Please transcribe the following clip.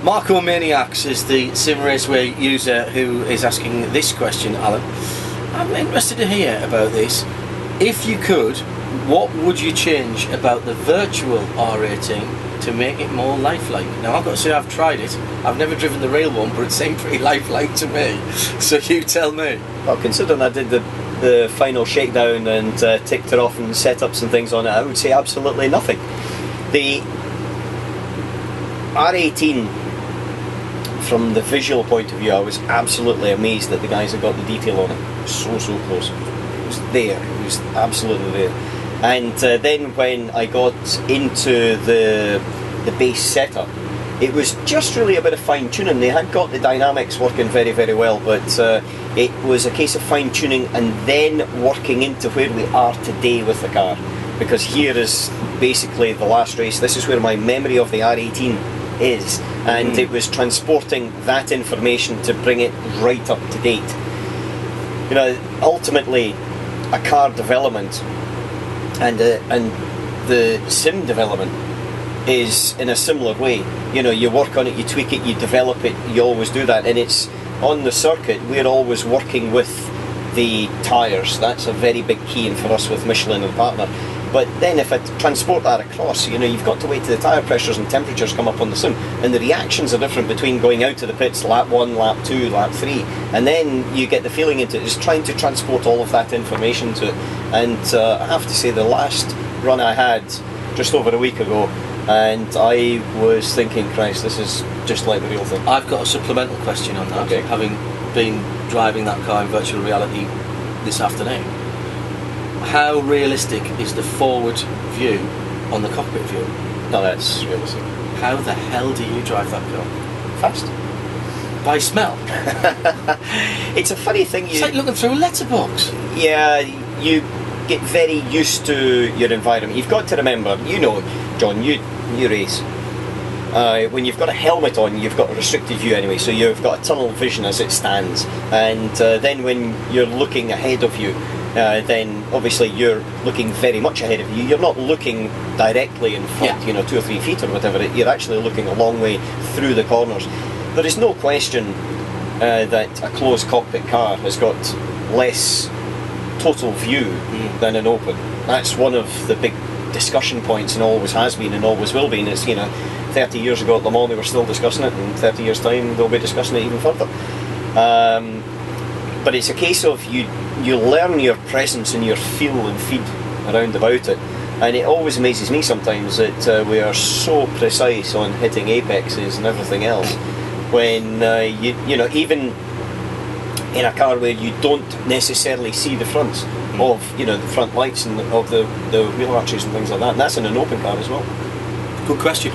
Marco Maniacs is the Simraceway user who is asking this question, Alan. I'm interested to hear about this. If you could, what would you change about the virtual R18 to make it more lifelike? Now, I've got to say I've tried it. I've never driven the real one, but it seemed pretty lifelike to me. So you tell me. Well, considering I did the final shakedown and ticked it off and setups and things on it, I would say absolutely nothing. The R18, from the visual point of view, I was absolutely amazed that the guys had got the detail on it so close. It was there, it was absolutely there. And then when I got into the base setup, it was just really a bit of fine tuning. They had got the dynamics working very well, but it was a case of fine tuning and then working into where we are today with the car. Because here is basically the last race. This is where my memory of the R18 is, and it was transporting that information to bring it right up to date. You know, ultimately, a car development and the sim development is in a similar way. You know, you work on it, you tweak it, you develop it, you always do that, and it's on the circuit. We're always working with the tyres. That's a very big key in for us with Michelin and partner. But then if I transport that across, you know, you've got to wait till the tyre pressures and temperatures come up on the sim, and the reactions are different between going out to the pits, lap 1, lap 2, lap 3, and then you get the feeling into it. It's trying to transport all of that information to it. And I have to say, the last run I had just over a week ago, and I was thinking, Christ, this is just like the real thing. I've got a supplemental question on that, okay. Having been driving that car in virtual reality this afternoon. How realistic is the forward view on the cockpit view? No, that's realistic. How the hell do you drive that car? Fast. By smell? It's a funny thing. It's like looking through a letterbox. Yeah, you get very used to your environment. You've got to remember, you know, John, you race. When you've got a helmet on, you've got a restricted view anyway, so you've got a tunnel vision as it stands. And then when you're looking ahead of you, then obviously you're looking very much ahead of you. You're not looking directly in front, you know, 2 or 3 feet or whatever. You're actually looking a long way through the corners. There is no question that a closed cockpit car has got less total view than an open. That's one of the big discussion points, and always has been and always will be. And it's, you know, 30 years ago at Le Mans they were still discussing it, and 30 years time they'll be discussing it even further. But it's a case of you learn your presence and your feel and feed around about it, and it always amazes me sometimes that we are so precise on hitting apexes and everything else when you know, even in a car where you don't necessarily see the fronts of, you know, the front lights and of the wheel arches and things like that, and that's in an open car as well. Good question.